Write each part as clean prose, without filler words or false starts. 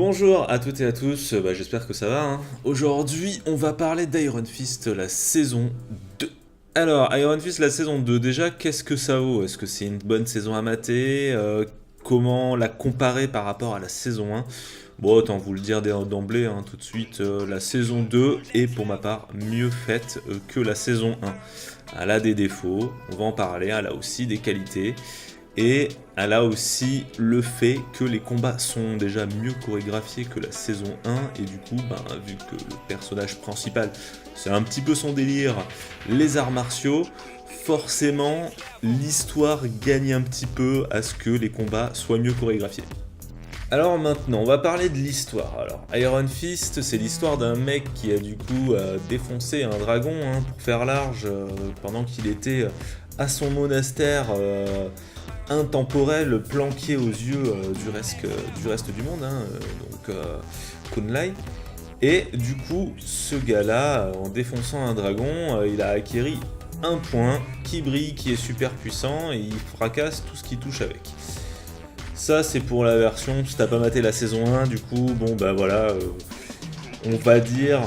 Bonjour à toutes et à tous, j'espère que ça va, hein. Aujourd'hui, on va parler d'Iron Fist, la saison 2. Alors, Iron Fist, la saison 2, déjà, qu'est-ce que ça vaut? Est-ce que c'est une bonne saison à mater? Comment la comparer par rapport à la saison 1? Bon, autant vous le dire d'emblée, hein, tout de suite, la saison 2 est pour ma part mieux faite que la saison 1. Elle a des défauts, on va en parler, elle a aussi des qualités. Et elle a aussi le fait que les combats sont déjà mieux chorégraphiés que la saison 1, et du coup, vu que le personnage principal, c'est un petit peu son délire, les arts martiaux, forcément, l'histoire gagne un petit peu à ce que les combats soient mieux chorégraphiés. Alors maintenant, on va parler de l'histoire. Alors, Iron Fist, c'est l'histoire d'un mec qui a du coup défoncé un dragon, hein, pour faire large, pendant qu'il était à son monastère intemporel, planqué aux yeux du reste du monde, hein, Kunlai. Et du coup, ce gars-là, en défonçant un dragon, il a acquéri un point qui brille, qui est super puissant, et il fracasse tout ce qui touche avec. Ça, c'est pour la version, si t'as pas maté la saison 1, du coup, on va dire,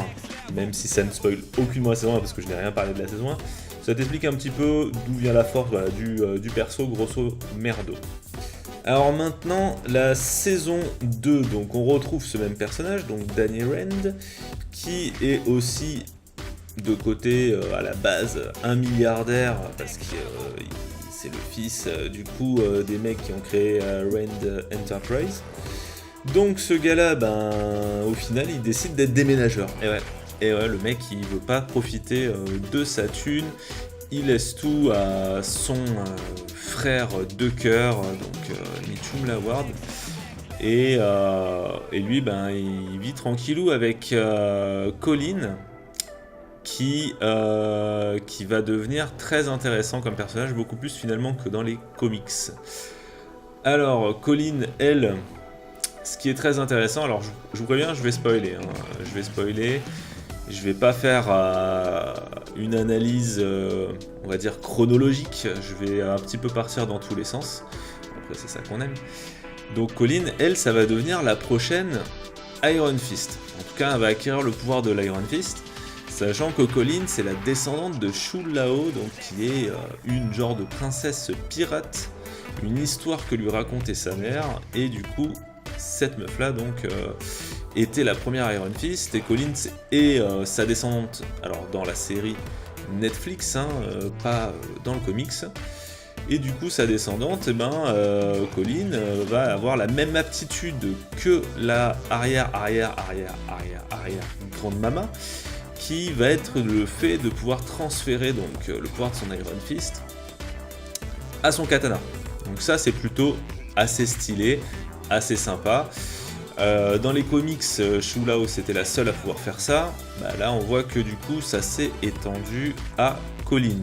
même si ça ne spoil aucunement la saison 1, parce que je n'ai rien parlé de la saison 1, ça t'explique un petit peu d'où vient la force, du perso grosso merdo. Alors maintenant, la saison 2, donc on retrouve ce même personnage, donc Danny Rand, qui est aussi de côté, à la base, un milliardaire, parce que c'est le fils des mecs qui ont créé Rand Enterprise. Donc ce gars-là, au final, il décide d'être déménageur. Et ouais, le mec, il veut pas profiter de sa thune. Il laisse tout à son frère de cœur, Mitchum Laward. Et lui, il vit tranquillou avec Colin, qui va devenir très intéressant comme personnage, beaucoup plus finalement que dans les comics. Alors, Colin, elle, ce qui est très intéressant, alors je vous préviens, je vais spoiler, je vais pas faire une analyse, on va dire, chronologique, je vais un petit peu partir dans tous les sens, après c'est ça qu'on aime. Donc Colin, elle, ça va devenir la prochaine Iron Fist, en tout cas elle va acquérir le pouvoir de l'Iron Fist, sachant que Colin, c'est la descendante de Shul Lao, donc qui est une genre de princesse pirate, une histoire que lui racontait sa mère, et du coup, cette meuf-là, était la première Iron Fist, et Colin est sa descendante, alors dans la série Netflix, pas dans le comics, et du coup, sa descendante, Colin va avoir la même aptitude que la arrière grande mama, qui va être le fait de pouvoir transférer le pouvoir de son Iron Fist à son katana. Donc ça, c'est plutôt assez stylé, assez sympa. Dans les comics, Shul Lao c'était la seule à pouvoir faire ça. Là, on voit que du coup, ça s'est étendu à Colin.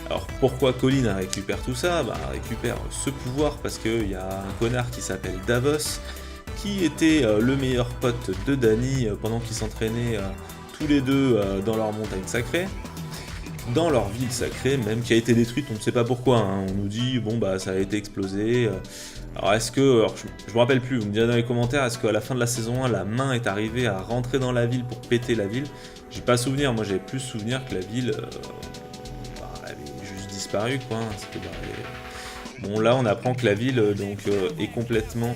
Alors pourquoi Colin récupère tout ça? Elle récupère ce pouvoir parce qu'il y a un connard qui s'appelle Davos, qui était le meilleur pote de Danny pendant qu'ils s'entraînaient tous les deux dans leur montagne sacrée, dans leur ville sacrée même, qui a été détruite, on ne sait pas pourquoi, hein. On nous dit, ça a été explosé. Alors est-ce que, je me rappelle plus, vous me direz dans les commentaires, est-ce qu'à la fin de la saison 1, la main est arrivée à rentrer dans la ville pour péter la ville? J'ai pas souvenir, moi j'avais plus souvenir que la ville elle avait juste disparu, quoi, hein. Bon, là on apprend que la ville est complètement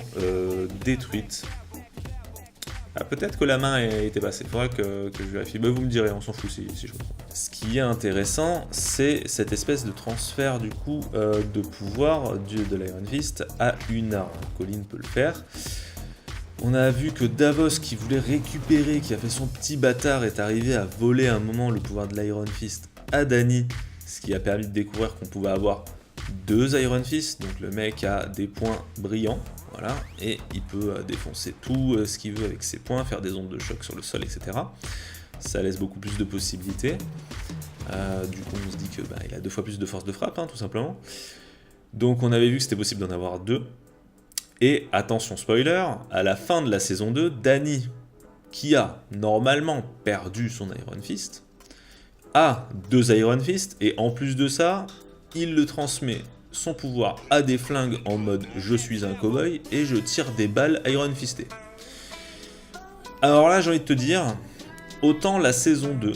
détruite. Peut-être que la main était passée, il faudra que je vérifie. Vous me direz, on s'en fout si je comprends. Ce qui est intéressant, c'est cette espèce de transfert du coup de pouvoir de l'Iron Fist à une arme. Colin peut le faire. On a vu que Davos, qui voulait récupérer, qui a fait son petit bâtard, est arrivé à voler à un moment le pouvoir de l'Iron Fist à Danny, ce qui a permis de découvrir qu'on pouvait avoir deux Iron Fist, donc le mec a des points brillants, voilà, et il peut défoncer tout ce qu'il veut avec ses points, faire des ondes de choc sur le sol, etc. Ça laisse beaucoup plus de possibilités. Du coup, on se dit que il a 2 fois plus de force de frappe, hein, tout simplement. Donc, on avait vu que c'était possible d'en avoir 2. Et attention spoiler, à la fin de la saison 2, Danny, qui a normalement perdu son Iron Fist, a 2 Iron Fist, et en plus de ça, il le transmet son pouvoir à des flingues en mode je suis un cowboy et je tire des balles Iron Fisté. Alors là, j'ai envie de te dire, autant la saison 2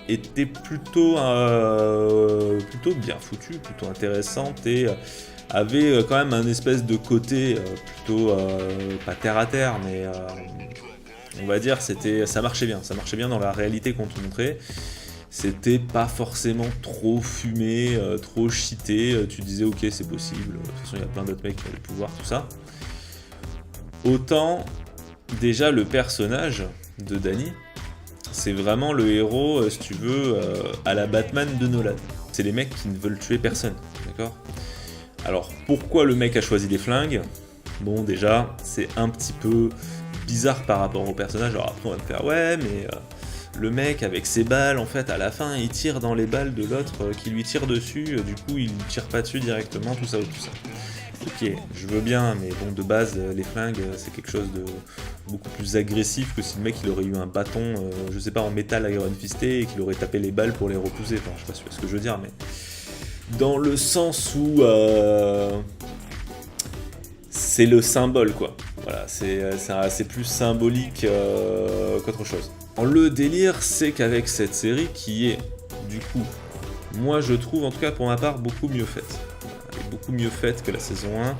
était plutôt bien foutue, plutôt intéressante et avait quand même un espèce de côté plutôt pas terre à terre, mais on va dire ça marchait bien dans la réalité qu'on te montrait. C'était pas forcément trop fumé, trop cheaté, tu disais ok c'est possible, de toute façon il y a plein d'autres mecs qui ont le pouvoir, tout ça. Autant déjà le personnage de Danny, c'est vraiment le héros, si tu veux, à la Batman de Nolan. C'est les mecs qui ne veulent tuer personne, d'accord ? Alors pourquoi le mec a choisi des flingues ? Bon déjà, c'est un petit peu bizarre par rapport au personnage, alors après on va me faire ouais mais... le mec avec ses balles, en fait, à la fin, il tire dans les balles de l'autre qui lui tire dessus, du coup, il ne tire pas dessus directement, tout ça. Ok, je veux bien, mais bon, de base, les flingues, c'est quelque chose de beaucoup plus agressif que si le mec, il aurait eu un bâton, je sais pas, en métal Iron Fisté, et qu'il aurait tapé les balles pour les repousser. Enfin, je sais pas si tu vois ce que je veux dire, mais... dans le sens où... c'est le symbole, quoi. Voilà, c'est plus symbolique qu'autre chose. Le délire, c'est qu'avec cette série qui est, du coup, moi je trouve, en tout cas pour ma part, beaucoup mieux faite. Elle est beaucoup mieux faite que la saison 1.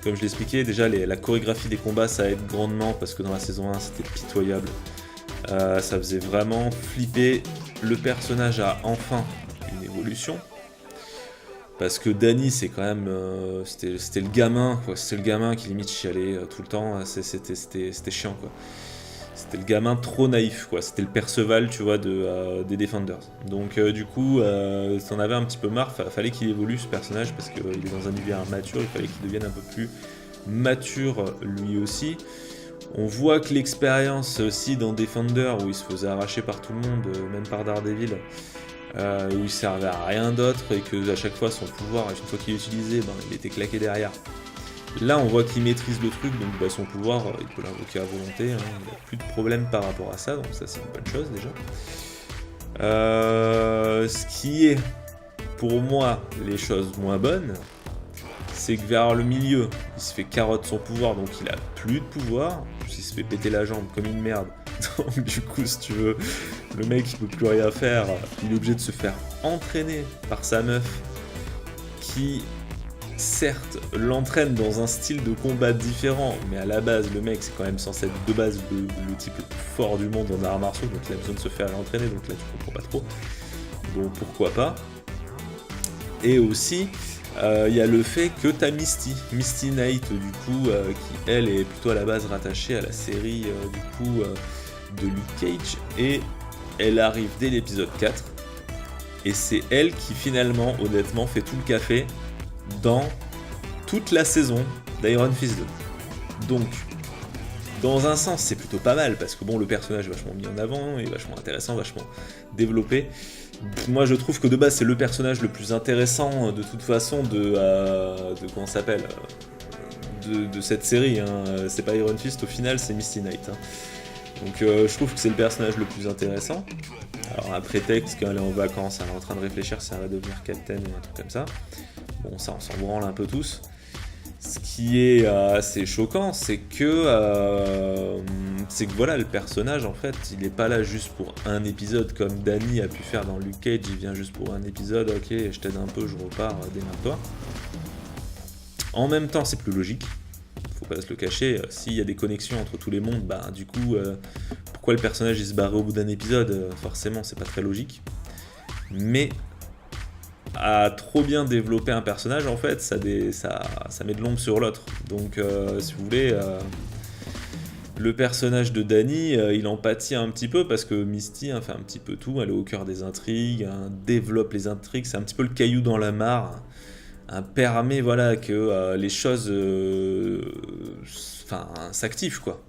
Comme je l'expliquais, déjà la chorégraphie des combats, ça aide grandement parce que dans la saison 1, c'était pitoyable. Ça faisait vraiment flipper. Le personnage a enfin une évolution. Parce que Danny, c'est quand même... c'était le gamin, quoi. C'était le gamin qui limite chialait tout le temps. C'était chiant, quoi. C'était le gamin trop naïf, quoi. C'était le Perceval, tu vois, des Defenders. Donc, du coup, t'en avais un petit peu marre. Fallait qu'il évolue, ce personnage, parce qu'il est dans un univers mature. Il fallait qu'il devienne un peu plus mature, lui aussi. On voit que l'expérience aussi dans Defender, où il se faisait arracher par tout le monde, même par Daredevil, où il servait à rien d'autre, et que à chaque fois, son pouvoir, une fois qu'il l'utilisait, il était claqué derrière. Là, on voit qu'il maîtrise le truc, donc son pouvoir, il peut l'invoquer à volonté, il n'y a plus de problème par rapport à ça, donc ça c'est une bonne chose déjà. Ce qui est, pour moi, les choses moins bonnes, c'est que vers le milieu, il se fait carotte son pouvoir, donc il a plus de pouvoir, il se fait péter la jambe comme une merde, donc du coup, si tu veux, le mec il peut plus rien faire, il est obligé de se faire entraîner par sa meuf, qui... certes, l'entraîne dans un style de combat différent, mais à la base, le mec, c'est quand même censé être de base le type le plus fort du monde en arts martiaux, donc il a besoin de se faire entraîner, donc là, tu comprends pas trop. Bon, pourquoi pas. Et aussi, il y a le fait que t'as Misty Knight, du coup, qui, elle, est plutôt à la base rattachée à la série, du coup, de Luke Cage, et elle arrive dès l'épisode 4, et c'est elle qui, finalement, honnêtement, fait tout le café dans toute la saison d'Iron Fist 2. Donc, dans un sens, c'est plutôt pas mal, parce que bon, le personnage est vachement mis en avant, est vachement intéressant, vachement développé. Moi, je trouve que de base, c'est le personnage le plus intéressant, de toute façon, de comment ça s'appelle, de cette série. Hein. C'est pas Iron Fist, au final, c'est Misty Knight. Hein. Donc, je trouve que c'est le personnage le plus intéressant. Alors, un prétexte qu'elle est en vacances, elle est en train de réfléchir si elle va devenir capitaine ou un truc comme ça. Bon, ça, on s'en branle un peu tous. Ce qui est assez choquant, c'est que voilà, le personnage, en fait, il n'est pas là juste pour un épisode, comme Danny a pu faire dans Luke Cage, il vient juste pour un épisode, ok, je t'aide un peu, je repars, démarre-toi. En même temps, c'est plus logique, faut pas se le cacher, s'il y a des connexions entre tous les mondes, du coup, pourquoi le personnage il se barrait au bout d'un épisode, forcément, c'est pas très logique. Mais... à trop bien développer un personnage, en fait, ça met de l'ombre sur l'autre. Donc, si vous voulez, le personnage de Danny, il en pâtit un petit peu parce que Misty fait un petit peu tout, elle est au cœur des intrigues, développe les intrigues, c'est un petit peu le caillou dans la mare, permet voilà, que les choses s'activent, quoi.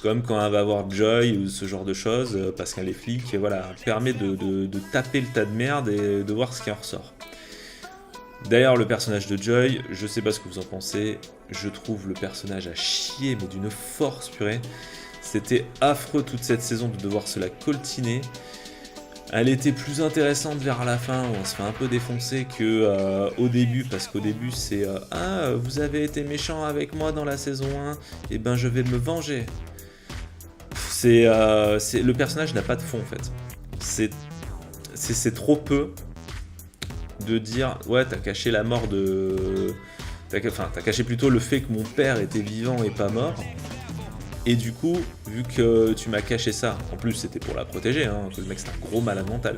Comme quand elle va voir Joy ou ce genre de choses, parce qu'elle est flic, et voilà, permet de taper le tas de merde et de voir ce qui en ressort. D'ailleurs, le personnage de Joy, je sais pas ce que vous en pensez, je trouve le personnage à chier, mais d'une force purée. C'était affreux toute cette saison de devoir se la coltiner. Elle était plus intéressante vers la fin, où on se fait un peu défoncer que au début, parce qu'au début c'est « Ah, vous avez été méchant avec moi dans la saison 1, et ben je vais me venger ». le personnage n'a pas de fond en fait. C'est trop peu de dire ouais t'as caché la mort de... T'as caché plutôt le fait que mon père était vivant et pas mort. Et du coup, vu que tu m'as caché ça, en plus c'était pour la protéger, hein, que le mec c'est un gros malade mental.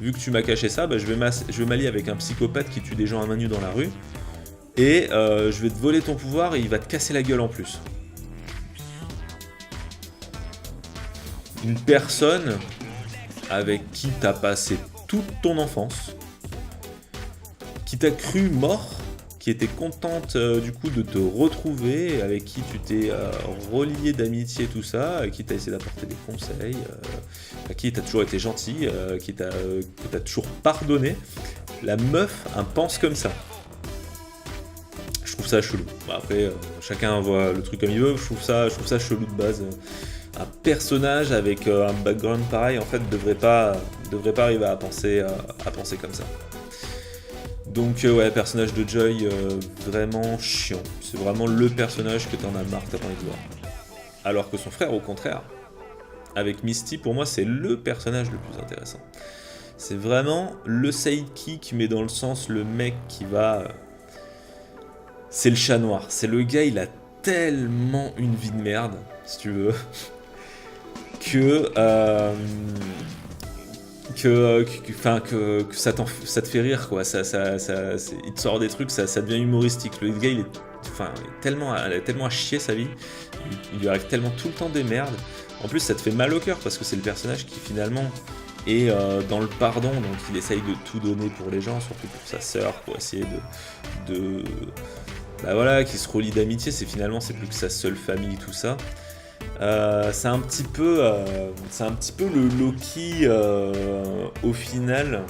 Vu que tu m'as caché ça, bah, je vais m'allier avec un psychopathe qui tue des gens à main nue dans la rue. Et je vais te voler ton pouvoir et il va te casser la gueule en plus. Une personne avec qui t'as passé toute ton enfance, qui t'a cru mort, qui était contente du coup de te retrouver, avec qui tu t'es relié d'amitié, tout ça, à qui t'as essayé d'apporter des conseils, à qui t'as toujours été gentil, que t'as toujours pardonné. La meuf pense comme ça. Je trouve ça chelou. Bon, après, chacun voit le truc comme il veut, je trouve ça chelou de base. Un personnage avec un background pareil, en fait, devrait pas arriver à penser comme ça. Donc ouais, personnage de Joy vraiment chiant. C'est vraiment le personnage que t'en as marre, t'as pas envie de voir. Alors que son frère, au contraire, avec Misty, pour moi, c'est le personnage le plus intéressant. C'est vraiment le sidekick, mais dans le sens le mec qui va... C'est le chat noir. C'est le gars, il a tellement une vie de merde, si tu veux, que ça te fait rire, quoi. Il te sort des trucs, ça devient humoristique. Le gars, il est tellement à chier sa vie, il lui arrive tellement tout le temps des merdes. En plus, ça te fait mal au cœur parce que c'est le personnage qui finalement est dans le pardon, donc il essaye de tout donner pour les gens, surtout pour sa sœur, pour essayer qui se relie d'amitié. C'est plus que sa seule famille, tout ça. C'est un petit peu le Loki au final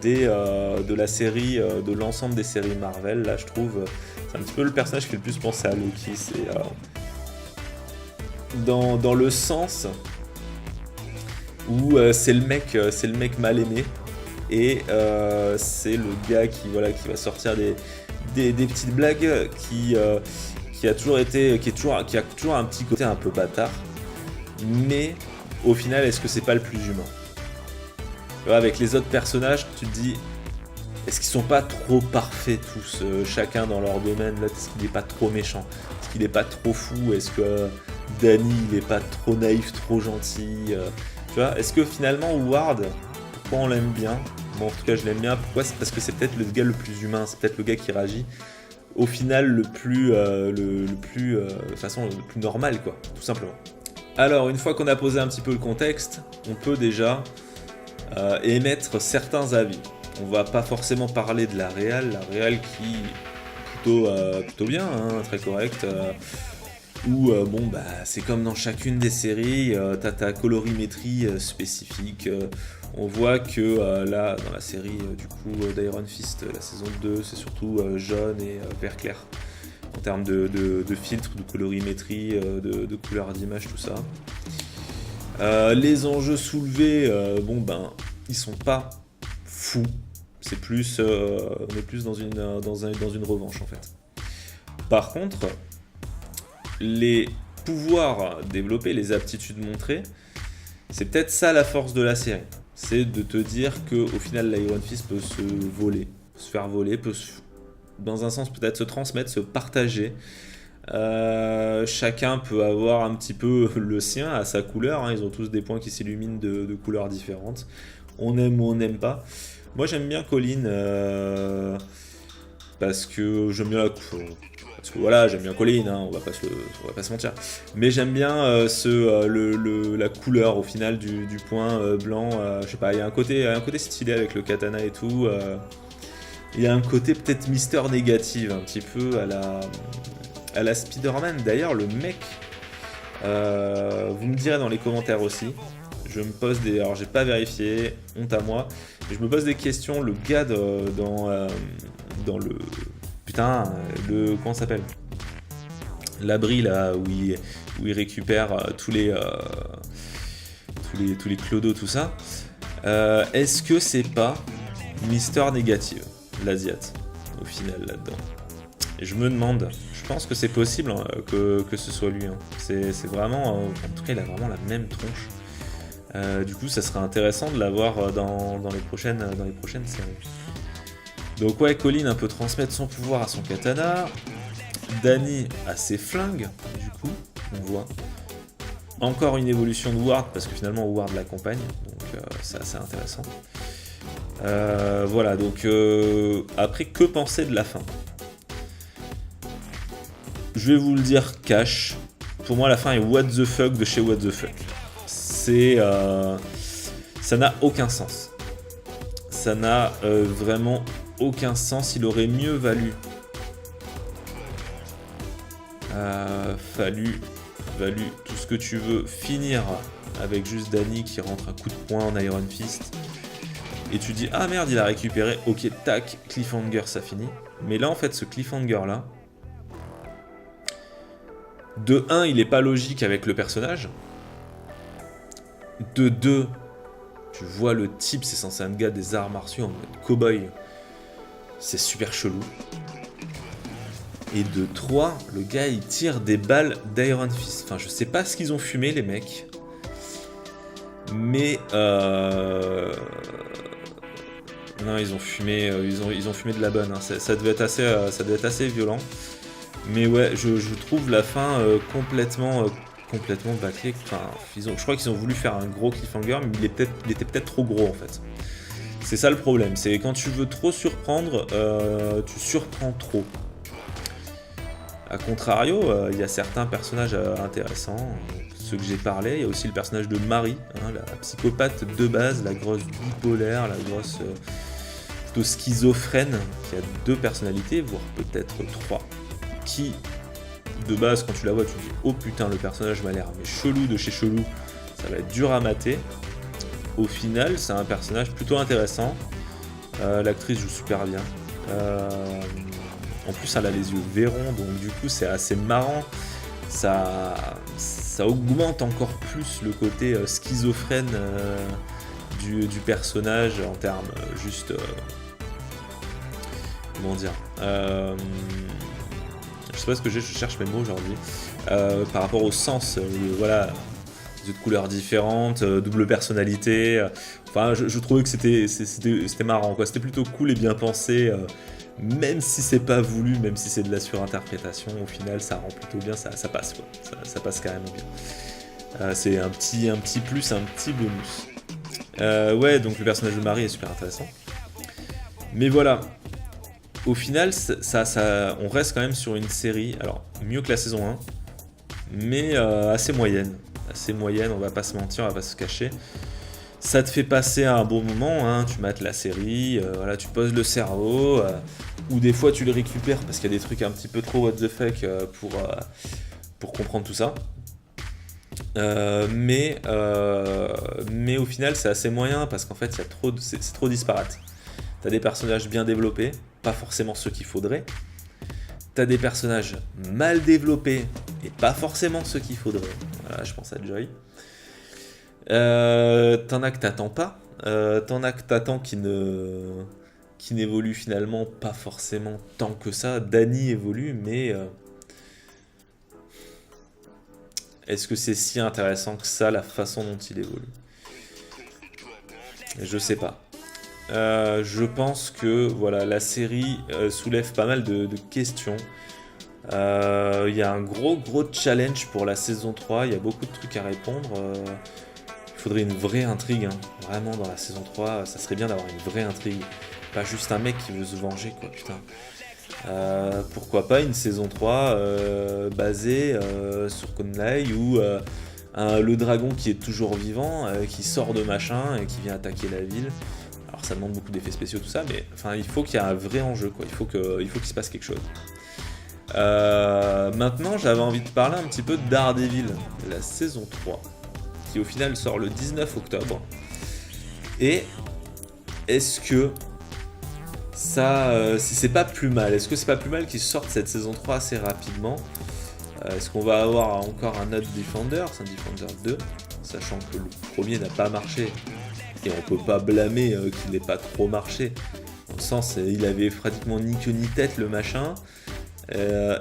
de la série, de l'ensemble des séries Marvel. Là, je trouve, c'est un petit peu le personnage qui fait le plus penser à Loki. C'est dans le sens où c'est le mec mal aimé et c'est le gars qui va sortir des petites blagues qui a toujours un petit côté un peu bâtard, mais au final, est-ce que c'est pas le plus humain? Avec les autres personnages, tu te dis, est-ce qu'ils sont pas trop parfaits tous, chacun dans leur domaine là? Est-ce qu'il est pas trop méchant? Est-ce qu'il est pas trop fou? Est-ce que Danny, il est pas trop naïf, trop gentil? Tu vois, est-ce que finalement Ward, pourquoi on l'aime bien? Bon, en tout cas, je l'aime bien. Pourquoi? C'est parce que c'est peut-être le gars le plus humain, c'est peut-être le gars qui réagit au final le plus normal, quoi, tout simplement. Alors, une fois qu'on a posé un petit peu le contexte, on peut déjà émettre certains avis. On va pas forcément parler de la réal qui est plutôt bien, hein, très correcte, où c'est comme dans chacune des séries, t'as ta colorimétrie spécifique. On voit que là, dans la série d'Iron Fist, la saison 2, c'est surtout jaune et vert clair. En termes de filtre, de colorimétrie, de couleur d'image, tout ça. Les enjeux soulevés, ils sont pas fous. C'est plus, on est plus dans une revanche, en fait. Par contre, les pouvoirs développés, les aptitudes montrées, c'est peut-être ça la force de la série. C'est de te dire qu'au final, l'Iron Fist peut se faire voler, peut dans un sens peut-être se transmettre, se partager. Chacun peut avoir un petit peu le sien à sa couleur, hein. Ils ont tous des points qui s'illuminent de couleurs différentes. On aime ou on n'aime pas. Moi j'aime bien Colleen parce que j'aime bien j'aime bien Colleen, hein, on va pas se mentir. Mais j'aime bien la couleur au final du point blanc. Je sais pas, il y a un côté stylé avec le katana et tout. Il y a un côté peut-être Mister Négative, un petit peu à la Spider-Man. D'ailleurs, le mec, vous me direz dans les commentaires aussi. Je me pose alors j'ai pas vérifié, honte à moi, mais je me pose des questions. Le gars dans le comment ça s'appelle, l'abri là où il récupère tous les clodos, tout ça. Est-ce que c'est pas Mister Négative, l'Asiate, au final là-dedans? Et je me demande, je pense que c'est possible hein, que ce soit lui. Hein. C'est vraiment, en tout cas, il a vraiment la même tronche. Du coup, ça serait intéressant de l'avoir dans les prochaines séries. Donc ouais, Colin peut transmettre son pouvoir à son katana. Danny a ses flingues, du coup, on voit. Encore une évolution de Ward, parce que finalement Ward l'accompagne, donc c'est assez intéressant. Voilà, donc après, que penser de la fin? Je vais vous le dire cash. Pour moi, la fin est what the fuck de chez what the fuck. Ça n'a aucun sens. Ça n'a vraiment aucun sens. Il aurait mieux valu tout ce que tu veux, finir avec juste Danny qui rentre un coup de poing en Iron Fist. Et tu dis, ah merde, il a récupéré, ok, tac, cliffhanger, ça finit. Mais là, en fait, ce cliffhanger-là, de 1, il est pas logique avec le personnage. De 2, tu vois le type, c'est censé être un gars des arts martiaux en mode cow-boy. C'est super chelou. Et de 3, le gars il tire des balles d'Iron Fist. Enfin, je sais pas ce qu'ils ont fumé, les mecs. Mais non, ils ont fumé, ils ont fumé de la bonne. Hein. Ça devait être assez violent. Mais ouais, je trouve la fin complètement bâclée. Enfin, je crois qu'ils ont voulu faire un gros cliffhanger, mais il était peut-être trop gros en fait. C'est ça le problème. C'est quand tu veux trop surprendre, tu surprends trop. A contrario, il y a certains personnages intéressants, ceux que j'ai parlé. Il y a aussi le personnage de Marie, hein, la psychopathe de base, la grosse bipolaire, la grosse plutôt schizophrène, qui a 2 personnalités, voire peut-être 3. Qui, de base, quand tu la vois, tu te dis « Oh putain, le personnage m'a l'air mais chelou de chez chelou, ça va être dur à mater ». Au final, c'est un personnage plutôt intéressant. L'actrice joue super bien. En plus, elle a les yeux verrons, donc du coup, c'est assez marrant. Ça augmente encore plus le côté schizophrène du personnage en termes juste... comment dire je sais pas ce que je cherche mes mots aujourd'hui. Par rapport au sens, voilà, yeux de couleurs différentes, double personnalité. Enfin, je trouvais que c'était marrant, quoi. C'était plutôt cool et bien pensé. Même si c'est pas voulu, même si c'est de la surinterprétation, au final ça rend plutôt bien, ça passe quoi, ça passe carrément bien. C'est un petit plus, un petit bonus. Ouais, donc le personnage de Marie est super intéressant. Mais voilà, au final, on reste quand même sur une série, alors mieux que la saison 1, mais assez moyenne, on va pas se mentir, on va pas se cacher. Ça te fait passer un bon moment, hein, tu mates la série, voilà, tu poses le cerveau, ou des fois tu le récupères parce qu'il y a des trucs un petit peu trop what the fuck pour comprendre tout ça. Mais au final c'est assez moyen parce qu'en fait c'est trop disparate. T'as des personnages bien développés, pas forcément ceux qu'il faudrait. T'as des personnages mal développés et pas forcément ceux qu'il faudrait. Voilà, je pense à Joy. T'en as que t'attends pas, t'en as que t'attends qui n'évolue finalement pas forcément tant que ça. Danny évolue, mais est-ce que c'est si intéressant que ça la façon dont il évolue? Je sais pas. Je pense que voilà, la série soulève pas mal de questions. Il y a un gros challenge pour la saison 3, il y a beaucoup de trucs à répondre. Il faudrait une vraie intrigue, hein. Vraiment dans la saison 3, ça serait bien d'avoir une vraie intrigue. Pas juste un mec qui veut se venger, quoi, putain. Pourquoi pas une saison 3 basée sur Conley ou le dragon qui est toujours vivant, qui sort de machin et qui vient attaquer la ville. Alors ça demande beaucoup d'effets spéciaux, tout ça, mais enfin, il faut qu'il y ait un vrai enjeu, quoi. Il faut qu'il se passe quelque chose. Maintenant, j'avais envie de parler un petit peu de Daredevil, la saison 3. Qui au final sort le 19 octobre. Et est-ce que ça, si c'est pas plus mal, est-ce que c'est pas plus mal qu'ils sortent cette saison 3 assez rapidement? Est-ce qu'on va avoir encore un autre Defender, c'est un Defender 2, sachant que le premier n'a pas marché et on peut pas blâmer qu'il n'ait pas trop marché. Dans le sens, il avait pratiquement ni queue ni tête le machin. Au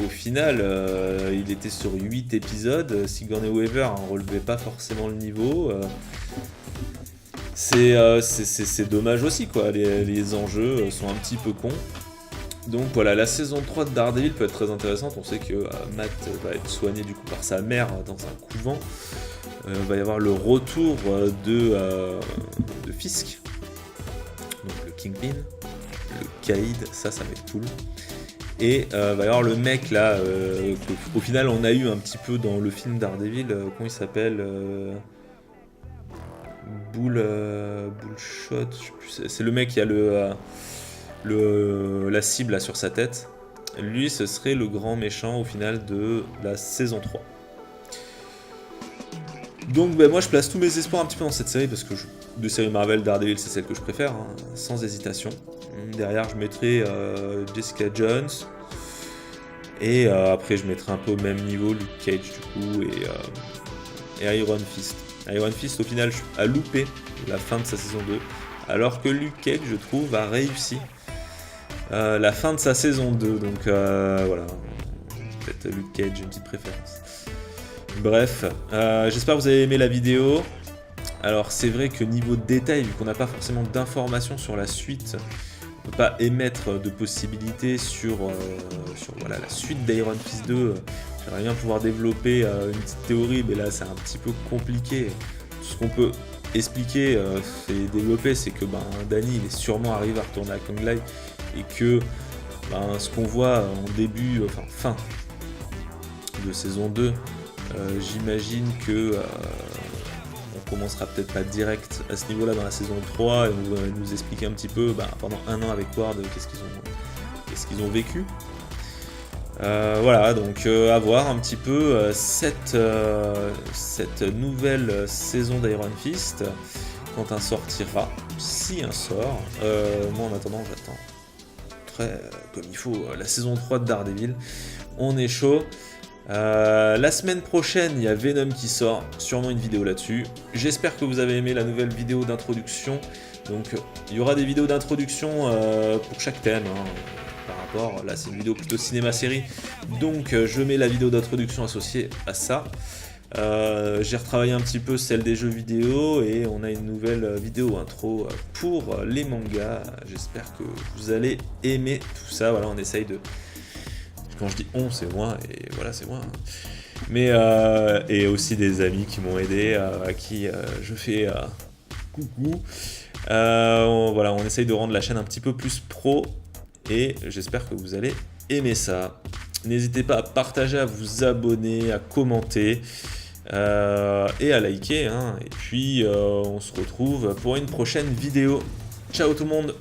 final, il était sur 8 épisodes. Sigourney Weaver ne relevait pas forcément le niveau. C'est dommage aussi, quoi. Les enjeux sont un petit peu cons. Donc voilà, la saison 3 de Daredevil peut être très intéressante. On sait que Matt va être soigné du coup par sa mère dans un couvent. Va y avoir le retour de Fisk, donc le Kingpin, le Caïd, ça va être cool. Et va y avoir le mec là, qu'au final on a eu un petit peu dans le film Daredevil, comment il s'appelle Bullshot, je sais plus, c'est le mec qui a la cible là sur sa tête. Lui, ce serait le grand méchant au final de la saison 3. Donc moi je place tous mes espoirs un petit peu dans cette série parce que de série Marvel, Daredevil c'est celle que je préfère, hein, sans hésitation. Derrière je mettrai Jessica Jones et après je mettrai un peu au même niveau Luke Cage du coup et Iron Fist. Iron Fist au final a loupé la fin de sa saison 2 alors que Luke Cage je trouve a réussi la fin de sa saison 2 donc voilà, peut-être Luke Cage une petite préférence. Bref, j'espère que vous avez aimé la vidéo. Alors c'est vrai que niveau de détail, vu qu'on n'a pas forcément d'informations sur la suite, on ne peut pas émettre de possibilités sur voilà, la suite d'Iron Fist 2. J'aimerais bien pouvoir développer une petite théorie, mais là c'est un petit peu compliqué. Tout ce qu'on peut expliquer et développer, c'est que Danny il est sûrement arrivé à retourner à Kang Lai et que ce qu'on voit en début, fin de saison 2, j'imagine que on commencera peut-être pas direct à ce niveau-là dans la saison 3 et on va nous expliquer un petit peu pendant un an avec Ward qu'est-ce qu'ils ont vécu. Voilà, donc à voir un petit peu cette nouvelle saison d'Iron Fist quand un sortira, si un sort. Moi en attendant j'attends très comme il faut la saison 3 de Daredevil. On est chaud. La semaine prochaine, il y a Venom qui sort, sûrement une vidéo là-dessus. J'espère que vous avez aimé la nouvelle vidéo d'introduction. Donc, il y aura des vidéos d'introduction pour chaque thème. Par rapport, là, c'est une vidéo plutôt cinéma-série. Donc, je mets la vidéo d'introduction associée à ça. J'ai retravaillé un petit peu celle des jeux vidéo et on a une nouvelle vidéo intro pour les mangas. J'espère que vous allez aimer tout ça. Voilà, on essaye de... Quand je dis on, c'est moi, et voilà, c'est moi. Mais, et aussi des amis qui m'ont aidé, à qui je fais coucou. Voilà, on essaye de rendre la chaîne un petit peu plus pro, et j'espère que vous allez aimer ça. N'hésitez pas à partager, à vous abonner, à commenter, et à liker. Et puis, on se retrouve pour une prochaine vidéo. Ciao tout le monde!